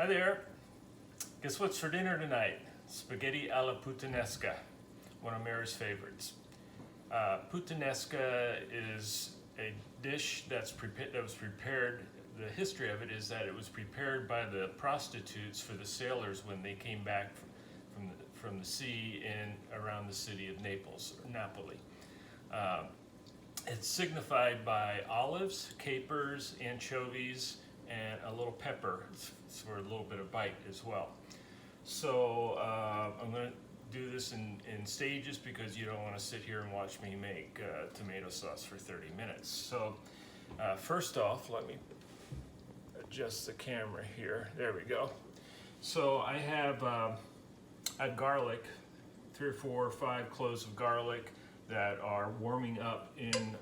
Hi there. Guess what's for dinner tonight? Spaghetti alla puttanesca, one of Mary's favorites. Puttanesca is a dish that was prepared. The history of it is that it was prepared by the prostitutes for the sailors when they came back from the sea around the city of Napoli. It's signified by olives, capers, anchovies, and a little pepper for a little bit of bite as well. So I'm going to do this in stages because you don't want to sit here and watch me make tomato sauce for 30 minutes. So first off, let me adjust the camera here. There we go. So I have garlic, 3 or 4 or 5 cloves of garlic that are warming up in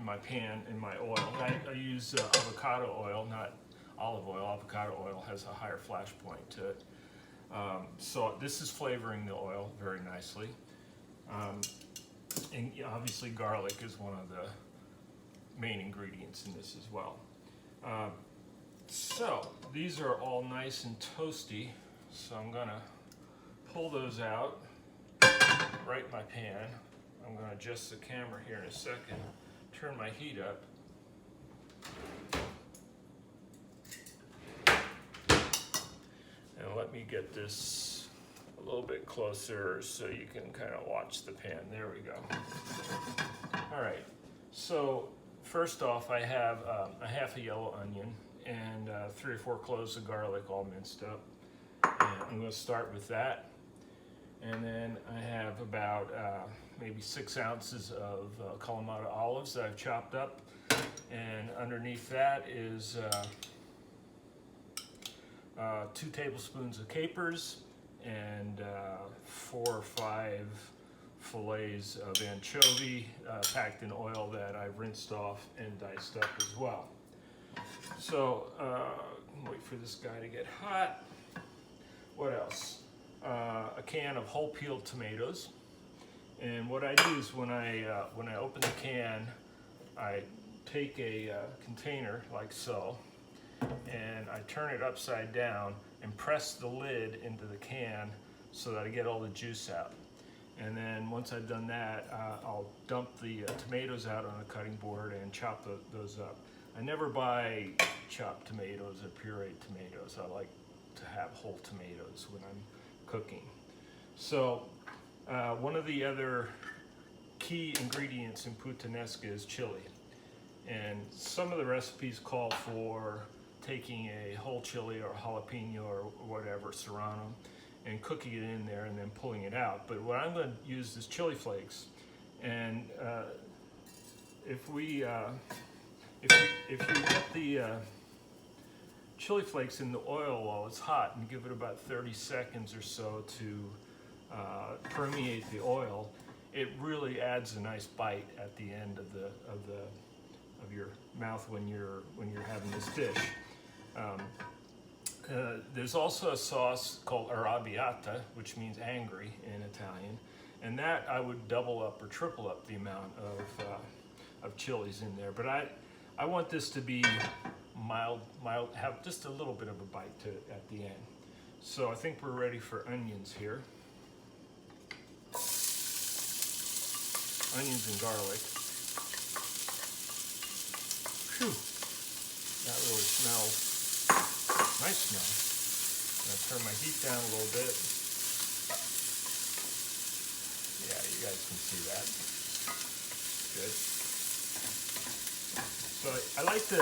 my pan, in my oil. I use avocado oil, not olive oil. Avocado oil has a higher flash point to it. So this is flavoring the oil very nicely. And obviously garlic is one of the main ingredients in this as well. So these are all nice and toasty. So I'm gonna pull those out right in my pan. I'm gonna adjust the camera here in a second. Turn my heat up. And let me get this a little bit closer so you can kind of watch the pan. There we go. All right, so first off I have a half a yellow onion and 3 or 4 cloves of garlic all minced up. And I'm going to start with that. And then I have about maybe 6 ounces of Kalamata olives that I've chopped up. And underneath that is 2 tablespoons of capers and 4 or 5 fillets of anchovy packed in oil that I've rinsed off and diced up as well. So wait for this guy to get hot. What else? A can of whole peeled tomatoes. And what I do is when I open the can, I take a container like so, and I turn it upside down and press the lid into the can so that I get all the juice out. And then once I've done that, I'll dump the tomatoes out on a cutting board and chop those up. I never buy chopped tomatoes or pureed tomatoes. I like to have whole tomatoes when I'm cooking. So one of the other key ingredients in puttanesca is chili. And some of the recipes call for taking a whole chili or jalapeno or whatever, serrano, and cooking it in there and then pulling it out. But what I'm going to use is chili flakes. And if you get the chili flakes in the oil while it's hot and give it about 30 seconds or so to permeate the oil, it really adds a nice bite at the end of your mouth when you're having this dish. There's also a sauce called arrabbiata, which means angry in Italian, and that I would double up or triple up the amount of chilies in there. But I want this to be mild, have just a little bit of a bite to it at the end. So I think we're ready for onions here. Onions and garlic. Phew, that really smells. Nice smell. I'm gonna turn my heat down a little bit. Yeah, you guys can see that. Good. So I like to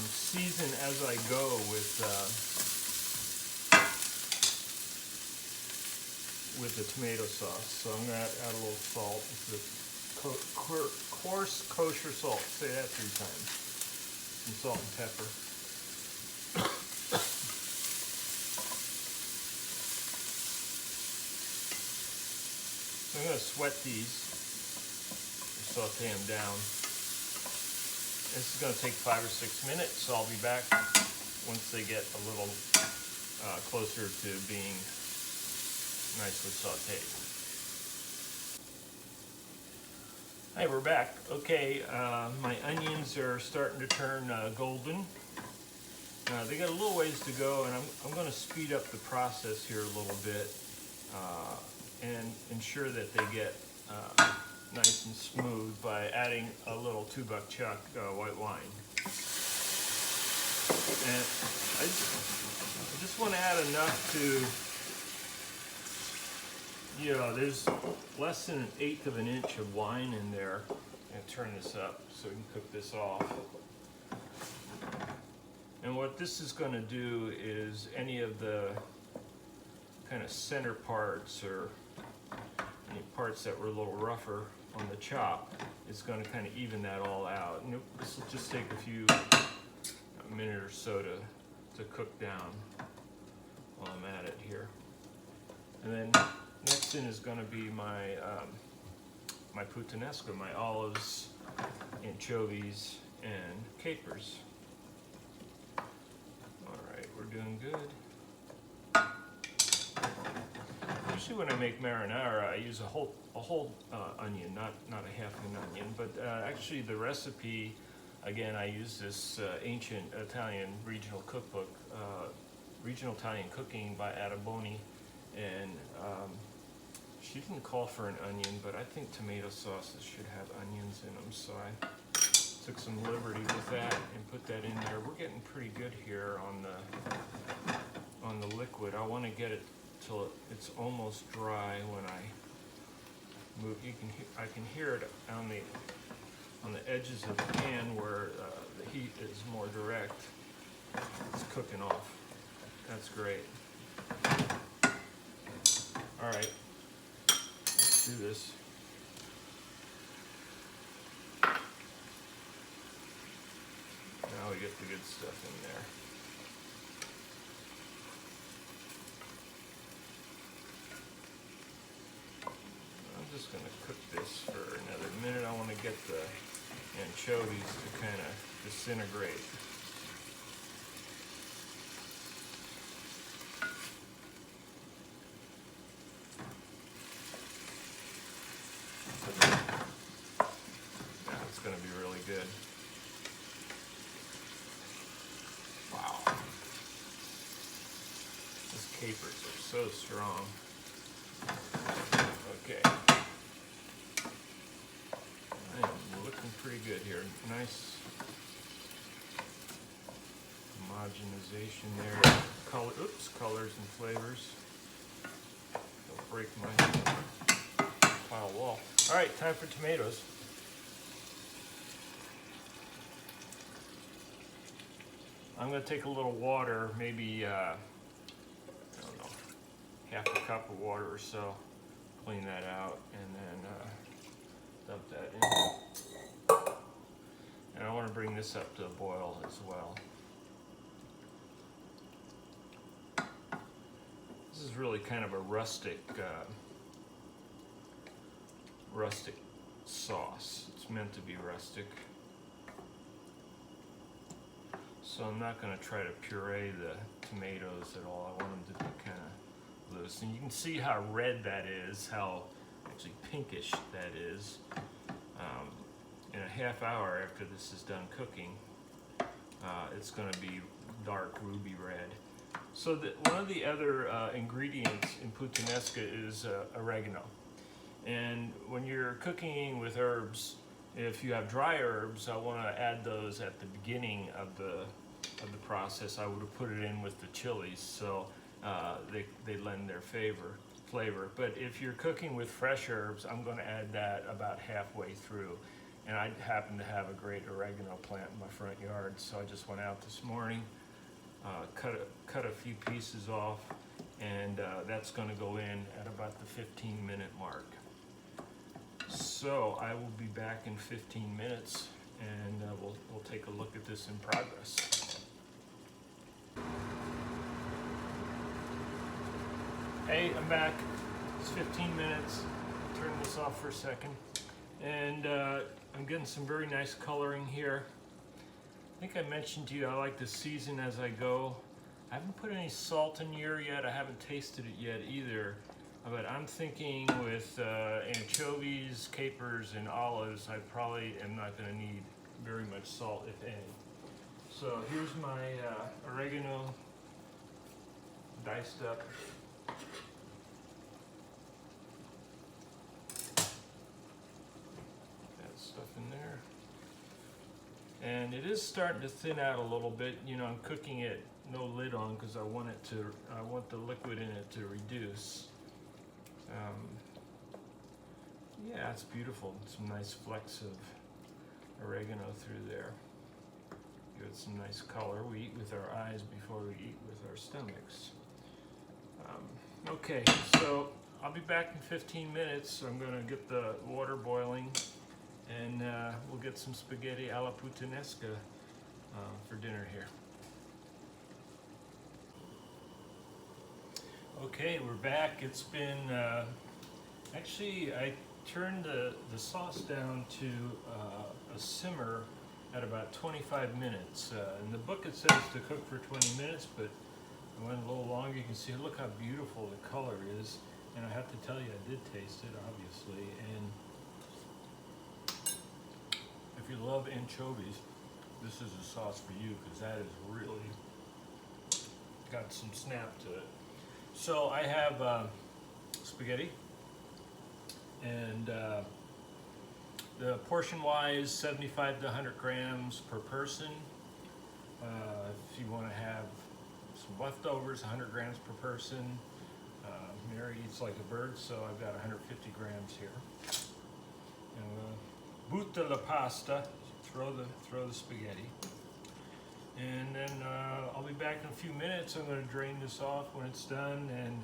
season as I go with the tomato sauce. So I'm gonna add a little salt. It's the coarse kosher salt. Say that 3 times. Some salt and pepper. I'm going to sweat these, saute them down. This is going to take 5 or 6 minutes, so I'll be back once they get a little closer to being nicely sauteed. Hi, we're back. Okay, my onions are starting to turn golden. They got a little ways to go, and I'm going to speed up the process here a little bit and ensure that they get nice and smooth by adding a little 2 Buck Chuck white wine. And I just want to add enough to, there's less than 1/8 of an inch of wine in there. I'm going to turn this up so we can cook this off. And what this is going to do is any of the kind of center parts or any parts that were a little rougher on the chop, it's going to kind of even that all out. And this will just take a minute or so to cook down while I'm at it here. And then next in is going to be my my puttanesca, my olives, anchovies, and capers. We're doing good. Usually when I make marinara, I use a whole onion, not a half an onion. But actually, the recipe, again, I use this ancient Italian regional cookbook, Regional Italian Cooking by Adaboni, and she didn't call for an onion, but I think tomato sauces should have onions in them, so I took some liberty with that and put that in there. We're getting pretty good here on the liquid. I want to get it till it's almost dry when I move. I can hear it on the edges of the pan where the heat is more direct. It's cooking off. That's great. All right, let's do this. Now we get the good stuff in there. I'm just going to cook this for another minute. I want to get the anchovies to kind of disintegrate. Now it's going to be really good. Wow. These capers are so strong. Okay. I am looking pretty good here. Nice homogenization there. Colors and flavors. Don't break my pile wall. All right, time for tomatoes. I'm going to take a little water, maybe, I don't know, half a cup of water or so, clean that out, and then dump that in. And I want to bring this up to a boil as well. This is really kind of a rustic sauce. It's meant to be rustic. So I'm not going to try to puree the tomatoes at all. I want them to be kind of loose. And you can see how red that is, how actually pinkish that is. In a half hour after this is done cooking, it's going to be dark ruby red. So one of the other ingredients in puttanesca is oregano. And when you're cooking with herbs, if you have dry herbs, I want to add those at the beginning of the process. I would have put it in with the chilies, so they lend their flavor. But if you're cooking with fresh herbs, I'm going to add that about halfway through. And I happen to have a great oregano plant in my front yard, so I just went out this morning, cut a few pieces off, and that's going to go in at about the 15-minute mark. So I will be back in 15 minutes, and we'll take a look at this in progress. Hey, I'm back. It's 15 minutes. Turn this off for a second. And I'm getting some very nice coloring here. I think I mentioned to you I like to season as I go. I haven't put any salt in here yet. I haven't tasted it yet either. But I'm thinking with anchovies, capers, and olives, I probably am not going to need very much salt, if any. So here's my oregano diced up. That stuff in there. And it is starting to thin out a little bit. You know, I'm cooking it no lid on because I want the liquid in it to reduce. Yeah, it's beautiful. Some nice flecks of oregano through there. Give it some nice color. We eat with our eyes before we eat with our stomachs. Okay, so I'll be back in 15 minutes. I'm gonna get the water boiling, and we'll get some spaghetti alla puttanesca for dinner here. Okay, we're back. It's been, actually I turned the sauce down to a simmer at about 25 minutes. In the book it says to cook for 20 minutes, but I went a little longer. You can see, look how beautiful the color is. And I have to tell you, I did taste it, obviously. And if you love anchovies, this is a sauce for you, because that is really got some snap to it. So I have spaghetti, and the portion-wise, 75 to 100 grams per person. If you want to have some leftovers, 100 grams per person. Mary eats like a bird, so I've got 150 grams here. And butta la pasta, throw the spaghetti. And then I'll be back in a few minutes. I'm going to drain this off when it's done, and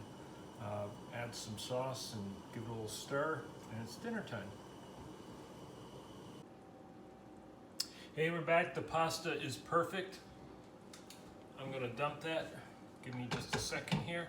add some sauce and give it a little stir, and it's dinner time. Hey, we're back. The pasta is perfect. I'm going to dump that. Give me just a second here.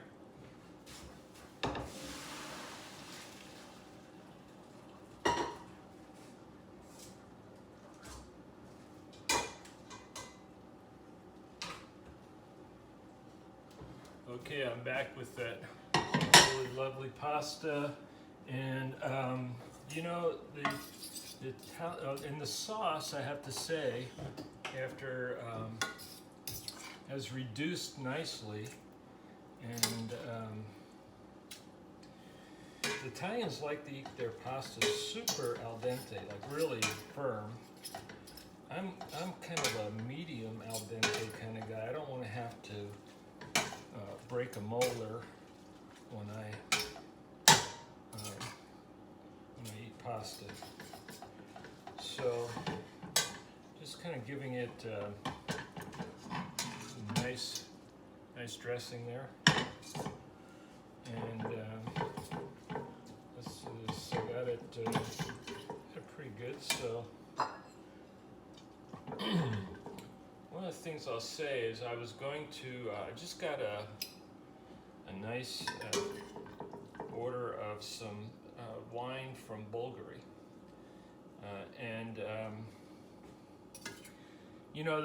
Okay, I'm back with that really lovely pasta, and you know, in the sauce, I have to say, after has reduced nicely, and the Italians like to eat their pasta super al dente, like really firm. I'm kind of a medium al dente kind of guy. I don't want to have to break a molar when I eat pasta. So just kind of giving it some nice dressing there, and I got it pretty good. So one of the things I'll say is I was going to I just got a nice order of some wine from Bulgari, and you know,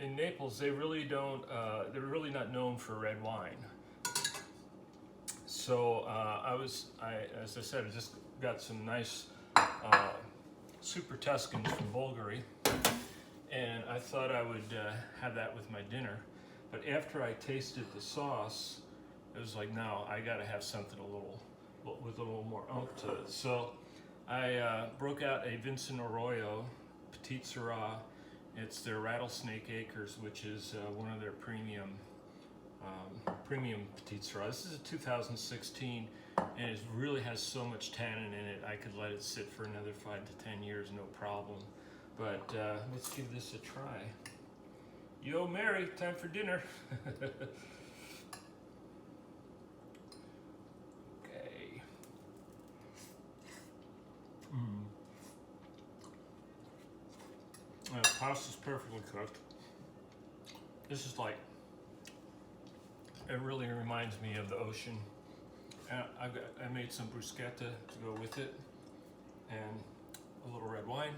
in Naples they really don't they're really not known for red wine. So as I said, I just got some nice Super Tuscans from Bulgari, and I thought I would have that with my dinner. But after I tasted the sauce, it was like, no, I got to have something with a little more oomph to it. So I broke out a Vincent Arroyo Petite Syrah. It's their Rattlesnake Acres, which is one of their premium Petite Syrah. This is a 2016, and it really has so much tannin in it, I could let it sit for another 5 to 10 years, no problem. But let's give this a try. Yo, Mary, time for dinner. Okay. Pasta's perfectly cooked. This is like, it really reminds me of the ocean. I made some bruschetta to go with it, and a little red wine.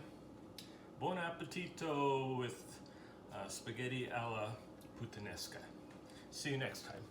Buon appetito with spaghetti alla puttanesca. See you next time.